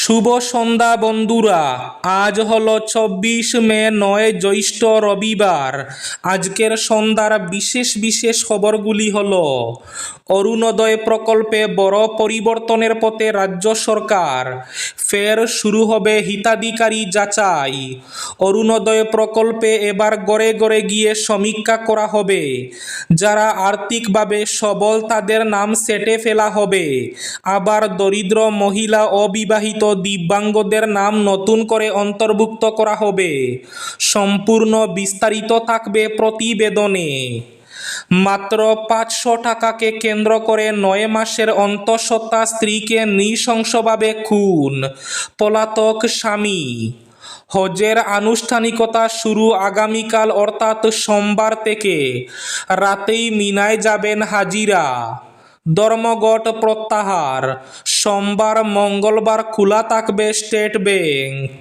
শুভ সন্ধ্যা বন্ধুরা। আজ হলো 24 মে, 9 জ্যৈষ্ঠ, রবিবার। আজকের সন্ধ্যার বিশেষ বিশেষ খবরগুলি হলো: অরুণোদয় প্রকল্পে বড় পরিবর্তনের পথে রাজ্য সরকার, ফের শুরু হবে হিতাধিকারী যাচাই। অরুণোদয় প্রকল্পে এবার গড়ে গড়ে গিয়ে সমীক্ষা করা হবে। যারা আর্থিকভাবে সবল তাদের নাম সেটে ফেলা হবে। আবার দরিদ্র মহিলা, অবিবাহিত, দিব্যাঙ্গদের নাম নতুন করে অন্তর্ভুক্ত করা হবে। সম্পূর্ণ বিস্তারিত থাকবে প্রতিবেদনে। মাত্র 500 টাকাকে কেন্দ্র করে 9 মাসের অন্তঃসত্ত্বা স্ত্রীকে নৃশংসভাবে খুন, পলাতক স্বামী। হজের আনুষ্ঠানিকতা শুরু আগামীকাল অর্থাৎ সোমবার থেকে। রাতেই মিনায় যাবেন হাজিরা। ধর্মঘট প্রত্যাহার। সোমবার মঙ্গলবার খোলা থাকবে স্টেট ব্যাংক।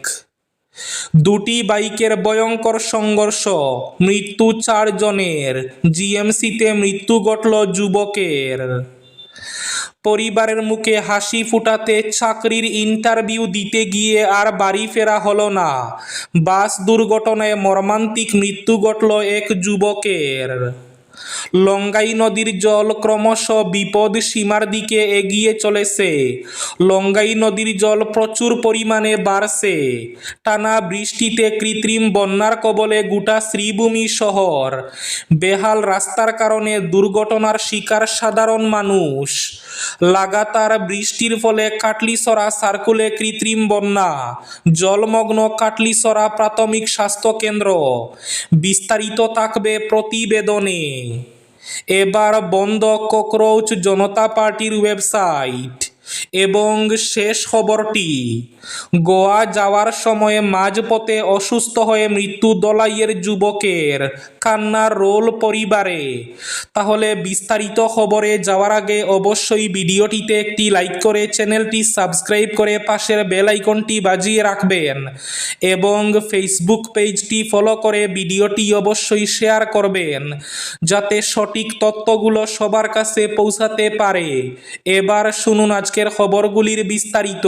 দুটি বাইকের ভয়ঙ্কর সংঘর্ষ, মৃত্যু 4 জনের। জিএমসিতে মৃত্যু ঘটল যুবকের। পরিবারের মুখে হাসি ফুটাতে চাকরির ইন্টারভিউ দিতে গিয়ে আর বাড়ি ফেরা হলো না। বাস দুর্ঘটনায় মর্মান্তিক মৃত্যু ঘটল এক যুবকের। লঙ্গাই নদীর জল ক্রমশ বিপদ সীমার দিকে এগিয়ে চলেছে। লঙ্গাই নদীর জল প্রচুর পরিমাণে বাড়ছে। টানা বৃষ্টিতে কৃত্রিম বন্যার কবলে গোটা শ্রীভূমি শহর। বেহাল রাস্তার কারণে দুর্ঘটনার শিকার সাধারণ মানুষ। লাগাতার বৃষ্টির ফলে কাটলিছড়া সার্কুলে কৃত্রিম বন্যা। জলমগ্ন কাটলিছড়া প্রাথমিক স্বাস্থ্য কেন্দ্র। বিস্তারিত থাকবে প্রতিবেদনে। এবার বন্ধ ককরোচ জনতা পার্টির ওয়েবসাইট। এবং শেষ খবরটি, গোয়া যাওয়ার সময়ে মাঝপথে অসুস্থ হয়ে মৃত্যু ধলাইয়ের যুবকের, কান্নার রোল পরিবারে। তাহলে বিস্তারিত খবরে যাওয়ার আগে অবশ্যই ভিডিওটিতে একটি লাইক করে চ্যানেলটি সাবস্ক্রাইব করে পাশের বেল আইকনটি বাজিয়ে রাখবেন এবং ফেসবুক পেজটি ফলো করে ভিডিওটি অবশ্যই শেয়ার করবেন যাতে সঠিক তথ্যগুলো সবার কাছে পৌঁছাতে পারে। এবার শুনুন আজকের খবরগুলির বিস্তারিত।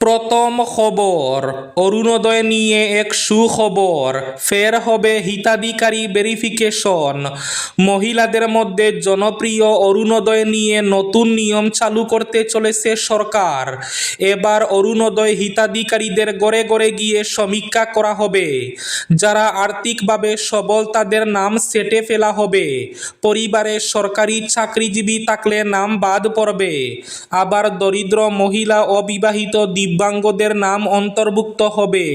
প্রথম খবর, অরুণোদয় নিয়ে এক সুখবর, ফের হবে হিতাধিকারী ভেরিফিকেশন। মহিলাদের মধ্যে জনপ্রিয় অরুণোদয় নিয়ে নতুন নিয়ম চালু করতে চলেছে সরকার। এবার অরুণোদয় হিতাধিকারীদের ঘরে ঘরে গিয়ে সমীক্ষা করা হবে। যারা আর্থিকভাবে সবল তাদের নাম সেটে ফেলা হবে। পরিবারে সরকারি চাকরিজীবী থাকলে নাম বাদ পড়বে। আবার দরিদ্র মহিলা, অবিবাহিত, দিব্যাঙ্গদের নাম অন্তর্ভুক্ত হবে।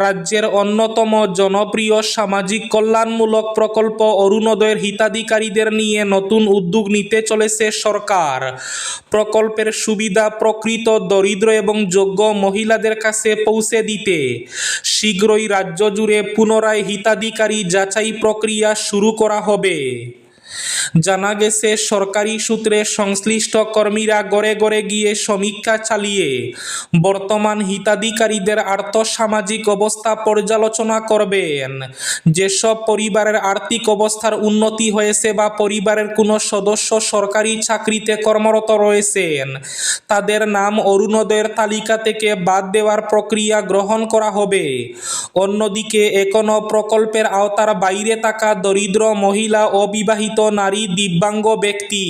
রাজ্যের অন্যতম জনপ্রিয় সামাজিক কল্যাণমূলক প্রকল্প অরুণোদয়ের হিতাধিকারীদের নিয়ে নতুন উদ্যোগ নিতে চলেছে সরকার। প্রকল্পের সুবিধা প্রকৃত দরিদ্র এবং যোগ্য মহিলাদের কাছে পৌঁছে দিতে শীঘ্রই রাজ্য জুড়ে পুনরায় হিতাধিকারী যাচাই প্রক্রিয়া শুরু করা হবে। জানা গেছে, সরকারি সূত্রে সংশ্লিষ্ট কর্মীরা ঘরে ঘরে গিয়ে সমীক্ষা চালিয়ে বর্তমান হিতাধিকারীদের আর্থসামাজিক অবস্থা পর্যালোচনা করবেন। যেসব পরিবারের আর্থিক অবস্থার উন্নতি হয়েছে বা পরিবারের কোনো সদস্য সরকারি চাকরিতে কর্মরত রয়েছেন, তাদের নাম অরুণোদয়ের তালিকা থেকে বাদ দেওয়ার প্রক্রিয়া গ্রহণ করা হবে। অন্যদিকে এখনও প্রকল্পের আওতার বাইরে থাকা দরিদ্র মহিলা, অবিবাহিত নারী, দিব্যাঙ্গ ব্যক্তি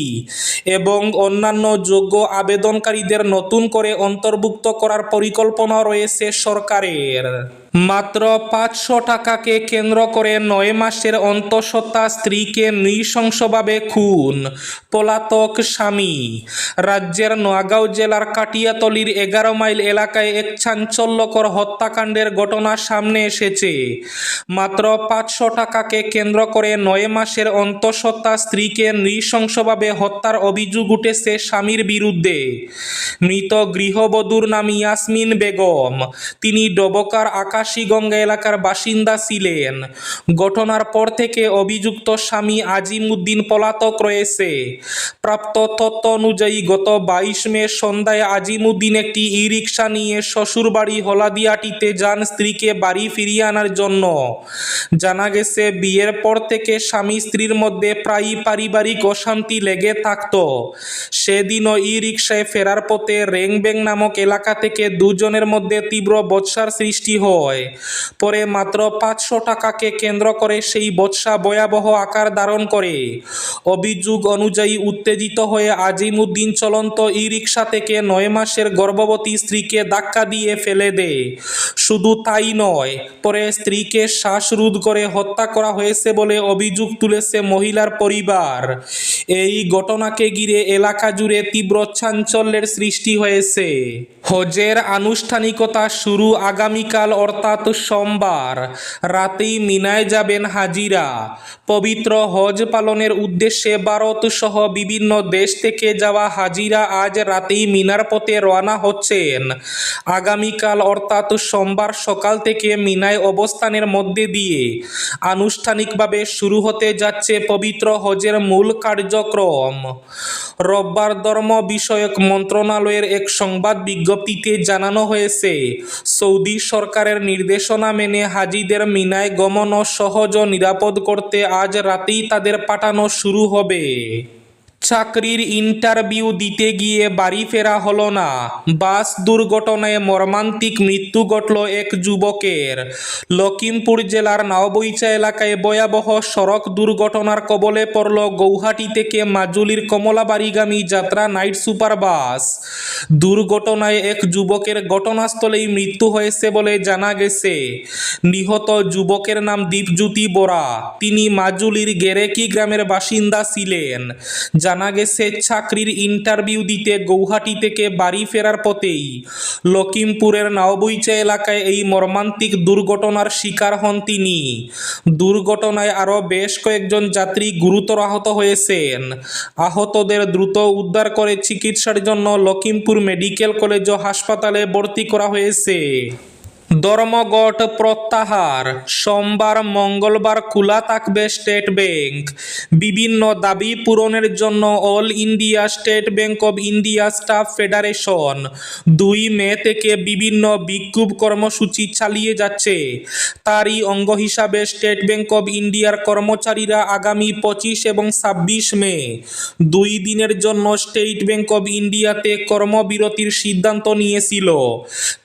এবং অন্যান্য যোগ্য আবেদনকারীদের নতুন করে অন্তর্ভুক্ত করার পরিকল্পনা রয়েছে সরকারের। মাত্র 500 টাকাকে কেন্দ্র করে 9 মাসের অন্তঃসত্ত্বা স্ত্রীকে নৃশংসভাবে খুন, পলাতক স্বামী। রাজ্যের নোয়াগাঁও জেলার কাটিয়াতলির 11 মাইল এলাকায় এক চাঞ্চল্যকর হত্যাকাণ্ডের ঘটনা সামনে এসেছে। মাত্র 500 টাকাকে কেন্দ্র করে 9 মাসের অন্তঃসত্ত্বা স্ত্রীকে নৃশংসভাবে হত্যার অভিযোগ উঠেছে স্বামীর বিরুদ্ধে। মৃত গৃহবধূর নাম ইয়াসমিন বেগম। তিনি ডবকার আকাশ আকাশীগঙ্গা এলাকার বাসিন্দা ছিলেন। ঘটনার পর থেকে অভিযুক্ত স্বামী আজিম উদ্দিন পলাতক রয়েছে। প্রাপ্ত তথ্য অনুযায়ী গত 22 মে সন্ধ্যায় আজিম উদ্দিন একটি ই-রিকশা নিয়ে শ্বশুরবাড়ি হলদিয়াটিতে যান স্ত্রীকে বাড়ি ফিরিয়ে আনার জন্য। জানা গেছে, বিয়ের পর থেকে স্বামী স্ত্রীর মধ্যে প্রায়ই পারিবারিক অশান্তি লেগে থাকত। সেদিনও ই-রিকশায় ফেরার পথে রেংবেং নামক এলাকা থেকে দুজনের মধ্যে তীব্র বচসার সৃষ্টি হয়। পরে মাত্র 500 টাকাকে কেন্দ্র করে সেই বচসা ভয়াবহ আকার ধারণ করে। অভিযোগ অনুযায়ী উত্তেজিত হয়ে আজিম উদ্দিন চলন্ত ই-রিকশা থেকে 9 মাসের গর্ভবতী স্ত্রীকে ধাক্কা দিয়ে ফেলে দেয়। শুধু তাই নয়, পরে স্ত্রীকে শ্বাসরোধ করে হত্যা করা হয়েছে বলে অভিযোগ তুলেছে মহিলার পরিবার। এই ঘটনাকে ঘিরে এলাকা জুড়ে তীব্র চাঞ্চল্যের সৃষ্টি হয়েছে। হজের আনুষ্ঠানিকতা শুরু আগামীকাল অর্থাৎ সোমবার। রাতেই মিনায় যাবেন হাজিরা। পবিত্র হজ পালনের উদ্দেশ্যে ভারত সহ বিভিন্ন দেশ থেকে যাওয়া হাজিরা আজ রাতেই মিনার পথে রওনা হচ্ছেন। আগামীকাল অর্থাৎ সোমবার সকাল থেকে মিনায় অবস্থানের মধ্যে দিয়ে আনুষ্ঠানিকভাবে শুরু হতে যাচ্ছে পবিত্র হজের মূল কার্যক্রম। রোববার ধর্ম বিষয়ক মন্ত্রণালয়ের এক সংবাদ বিজ্ঞপ্তিতে জানানো হয়েছে, সৌদি সরকারের নির্দেশনা মেনে হাজিদের মিনায় গমন সহজ ও নিরাপদ করতে আজ রাতেই তাদের পাঠানো শুরু হবে। চাকরির ইন্টারভিউ দিতে গিয়ে বাড়ি ফেরা হলো না। বাস দুর্ঘটনায় মর্মান্তিক মৃত্যু ঘটল এক যুবকের। লখিমপুর জেলার নাওবৈচা এলাকায় ভয়াবহ সড়ক দুর্ঘটনার কবলে পড়ল গৌহাটি থেকে মাজুলির কমলাবাড়িগামী যাত্রা নাইট সুপার বাস। দুর্ঘটনায় এক যুবকের ঘটনাস্থলেই মৃত্যু হয়েছে বলে জানা গেছে। নিহত যুবকের নাম দীপজ্যোতি বরা। তিনি মাজুলির গেরেকি গ্রামের বাসিন্দা ছিলেন। জানা গেছে, চাকরির ইন্টারভিউ দিতে গৌহাটি থেকে বাড়ি ফেরার পথেই লখিমপুরের নাওবৈচা এলাকায় এই মর্মান্তিক দুর্ঘটনার শিকার হন তিনি। দুর্ঘটনায় আরও বেশ কয়েকজন যাত্রী গুরুতর আহত হয়েছেন। আহতদের দ্রুত উদ্ধার করে চিকিৎসার জন্য লখিমপুর মেডিকেল কলেজ ও হাসপাতালে ভর্তি করা হয়েছে। ধর্মঘট প্রত্যাহার। সোমবার মঙ্গলবার খোলা থাকবে স্টেট ব্যাংক। বিভিন্ন দাবি পূরণের জন্য all India state bank of India staff federation 2 মে থেকে বিভিন্ন বিক্ষোভ কর্মসূচি চালিয়ে যাচ্ছে। তারই অঙ্গ হিসাবে স্টেট ব্যাংক অব ইন্ডিয়ার কর্মচারীরা আগামী 25 এবং 26 মে 2 দিনের জন্য স্টেট ব্যাংক অব ইন্ডিয়াতে কর্মবিরতির সিদ্ধান্ত নিয়েছিল।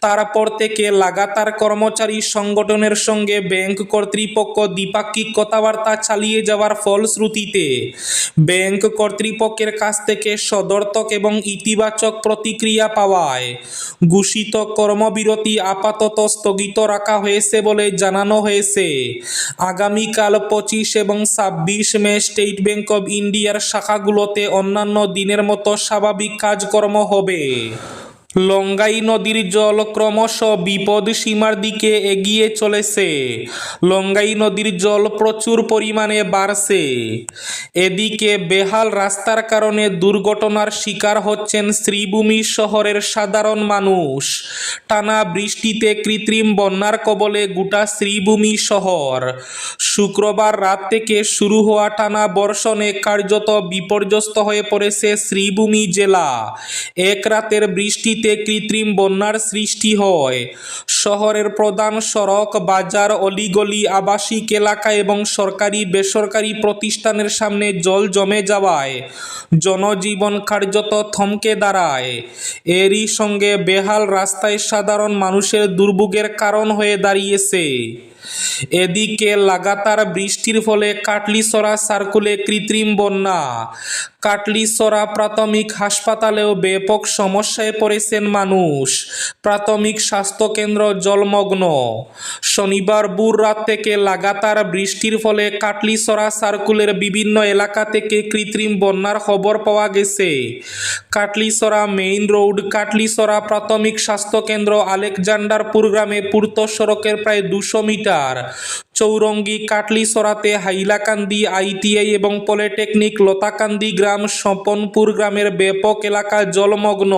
তারপর থেকে লাগাতার কর্মচারী সংগঠনের সঙ্গে ব্যাংক কর্তৃপক্ষ দ্বিপাক্ষিক কথাবার্তা চালিয়ে যাওয়ার ফলশ্রুতিতে ব্যাংক কর্তৃপক্ষের কাছ থেকে সদর্থক এবং ইতিবাচক প্রতিক্রিয়া পাওয়ায় ঘোষিত কর্মবিরতি আপাতত স্থগিত রাখা হয়েছে বলে জানানো হয়েছে। আগামীকাল 25 এবং 26 মে স্টেট ব্যাংক অব ইন্ডিয়ার শাখাগুলোতে অন্যান্য দিনের মতো স্বাভাবিক কাজকর্ম হবে। লঙ্গাই নদীর জল ক্রমশ বিপদ সীমার দিকে এগিয়ে চলেছে। লঙ্গাই নদীর জল প্রচুর পরিমাণে বাড়ছে। এদিকে বেহাল রাস্তার কারণে দুর্ঘটনার শিকার হচ্ছেন শ্রীভূমি শহরের সাধারণ মানুষ। টানা বৃষ্টিতে কৃত্রিম বন্যার কবলে গোটা শ্রীভূমি শহর। শুক্রবার রাত থেকে শুরু হওয়া টানা বর্ষণে কার্যত বিপর্যস্ত হয়ে পড়েছে শ্রীভূমি জেলা। এক রাতের বৃষ্টিতে কৃত্রিম বন্যার সৃষ্টি হয়। শহরের প্রধান সড়ক, বাজার, অলিগলি, আবাসিক এলাকা এবং সরকারি বেসরকারি প্রতিষ্ঠানের সামনে জল জমে যাওয়ায় জনজীবন কার্যত থমকে দাঁড়ায়। এরই সঙ্গে বেহাল রাস্তায় সাধারণ মানুষের দুর্ভোগের কারণ হয়ে দাঁড়িয়েছে। এদিকে লাগাতার বৃষ্টির ফলে কাটলিছড়া সার্কুলে কৃত্রিম বন্যা। কাটলিছড়া প্রাথমিক হাসপাতালেও ব্যাপক সমস্যায় পড়েছেন মানুষ। প্রাথমিক স্বাস্থ্যকেন্দ্র জলমগ্ন। শনিবার ভোর রাত থেকে লাগাতার বৃষ্টির ফলে কাটলিছড়া সার্কুলের বিভিন্ন এলাকা থেকে কৃত্রিম বন্যার খবর পাওয়া গেছে। কাটলিছড়া মেইন রোড, কাটলিছড়া প্রাথমিক স্বাস্থ্যকেন্দ্র, আলেকজান্ডারপুর গ্রামে পূর্ত সড়কের প্রায় 200 মিটার, চৌরঙ্গি কাটলিছড়াতে হাইলাকান্দি আইটিআই এবং পলিটেকনিক লতাকান্দি গ্রাম, স্বপনপুর গ্রামের ব্যাপক এলাকা জলমগ্ন।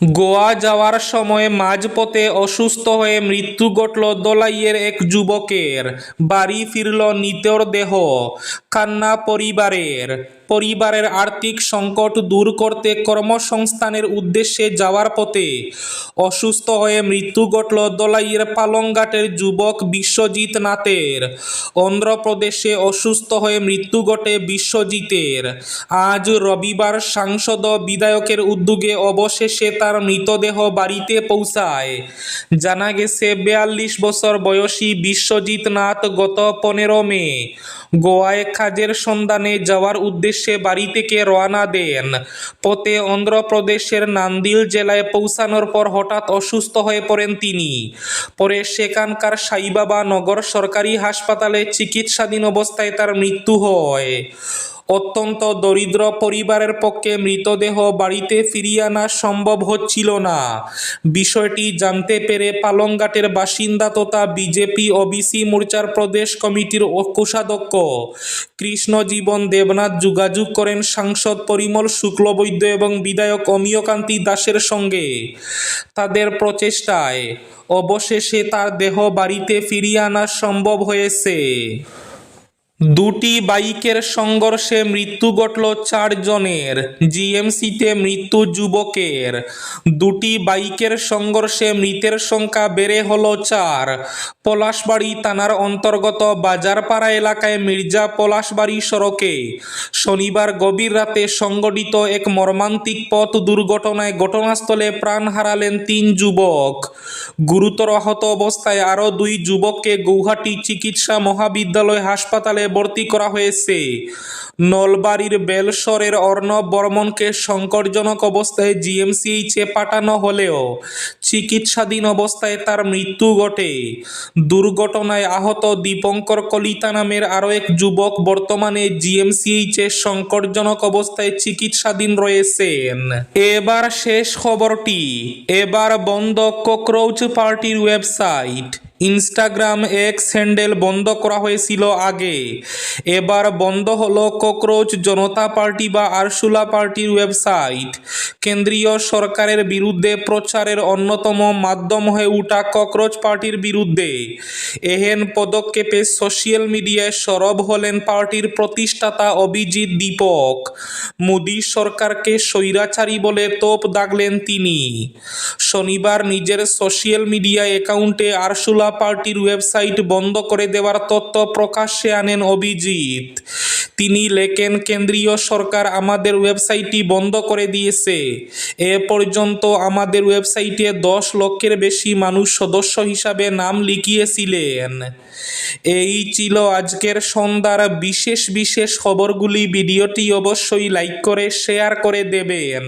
গোয়া যাওয়ার সময় মাঝপথে অসুস্থ হয়ে মৃত্যু ঘটল দলাইয়ের এক যুবকের। বাড়ি ফিরল নিতর দেহ, কান্না পরিবারের আর্থিক সংকট দূর করতে কর্মসংস্থানের উদ্দেশ্যে যাওয়ার পথে অসুস্থ হয়ে মৃত্যু ঘটল দলাইয়ের পালংঘাটের যুবক বিশ্বজিৎ নাথের। অন্ধ্রপ্রদেশে অসুস্থ হয়ে মৃত্যু ঘটে বিশ্বজিতের। আজ রবিবার সাংসদ বিধায়কের উদ্যোগে অবশেষে তার মৃতদেহ বাড়িতে পৌঁছায়। জানা গেছে 42 বছর বয়সী বিশ্বজিৎ নাথ গত 15 মে গোয়ায় কাজের সন্ধানে যাওয়ার উদ্দেশ্যে বাড়ি থেকে রওনা দেন। পথে অন্ধ্রপ্রদেশের নান্দিল জেলায় পৌঁছানোর পর হঠাৎ অসুস্থ হয়ে পড়েন তিনি। পরে সেখানকার সাইবাবা নগর সরকারি হাসপাতালে চিকিৎসাধীন অবস্থায় তার মৃত্যু হয়। অত্যন্ত দরিদ্র পরিবারের পক্ষে মৃতদেহ বাড়িতে ফিরিয়ে আনা সম্ভব হচ্ছিল না। বিষয়টি জানতে পেরে পালংঘাটের বাসিন্দা তথা বিজেপি ওবিসি মোর্চার প্রদেশ কমিটির কোষাধ্যক্ষ কৃষ্ণজীবন দেবনাথ যোগাযোগ করেন সাংসদ পরিমল শুক্লবৈদ্য এবং বিধায়ক অমিয়কান্তি দাসের সঙ্গে। তাদের প্রচেষ্টায় অবশেষে তার দেহ বাড়িতে ফিরিয়ে আনা সম্ভব হয়েছে। দুটি বাইকের সংঘর্ষে মৃত্যু ঘটল 4 জনের, জিএমসিতে মৃত্যু যুবকের। দুটি বাইকের সংঘর্ষে মৃতের সংখ্যা বেড়ে হল 4। পলাশবাড়ি থানার অন্তর্গত বাজারপাড়া এলাকায় মির্জা পলাশবাড়ি সড়কে শনিবার গভীর রাতে সংঘটিত এক মর্মান্তিক পথ দুর্ঘটনায় ঘটনাস্থলে প্রাণ হারালেন 3 যুবক। গুরুতর আহত অবস্থায় আরও 2 যুবককে গৌহাটি চিকিৎসা মহাবিদ্যালয় হাসপাতালে ভর্তি করা হয়েছে। নলবাড়ির বেলসরের অর্ণব বর্মনকে সংকটজনক অবস্থায় জিএমসিএইচে পাঠানো হলেও চিকিৎসাধীন অবস্থায় তার মৃত্যু ঘটে। দুর্ঘটনায় আহত দীপঙ্কর কলিতা নামের আরও এক যুবক বর্তমানে জিএমসিএইচে সংকটজনক অবস্থায় চিকিৎসাধীন রয়েছেন। এবার শেষ খবরটি। এবার বন্ধ ককরোচ পার্টির ওয়েবসাইট। ইনস্টাগ্রাম এক্স হ্যান্ডেল বন্ধ করা হয়েছিল আগে, এবার বন্ধ হলো ককরোচ জনতা পার্টি বা আরসুলা পার্টির ওয়েবসাইট। কেন্দ্রীয় সরকারের বিরুদ্ধে প্রচারের অন্যতম মাধ্যম হয়ে উঠা ককরোচ পার্টির বিরুদ্ধে এহেন পদক্ষেপে সোশ্যাল মিডিয়ায় সরব হলেন পার্টির প্রতিষ্ঠাতা অভিজিৎ দীপক। মোদী সরকারকে স্বৈরাচারী বলে তোপ দাগলেন তিনি। শনিবার নিজের সোশ্যাল মিডিয়া অ্যাকাউন্টে আরসুলা পার্টির ওয়েবসাইট বন্ধ করে দেওয়ার তথ্য প্রকাশ্যে আনেন অভিজিৎ। তিনি লেখেন, কেন্দ্রীয় সরকার আমাদের ওয়েবসাইটটি বন্ধ করে দিয়েছে। এ পর্যন্ত আমাদের ওয়েবসাইটে 10 লক্ষের বেশি মানুষ সদস্য হিসাবে নাম লিখিয়েছিলেন। এই ছিল আজকের সন্ধ্যার বিশেষ খবরগুলি। ভিডিওটি অবশ্যই লাইক করে শেয়ার করে দেবেন।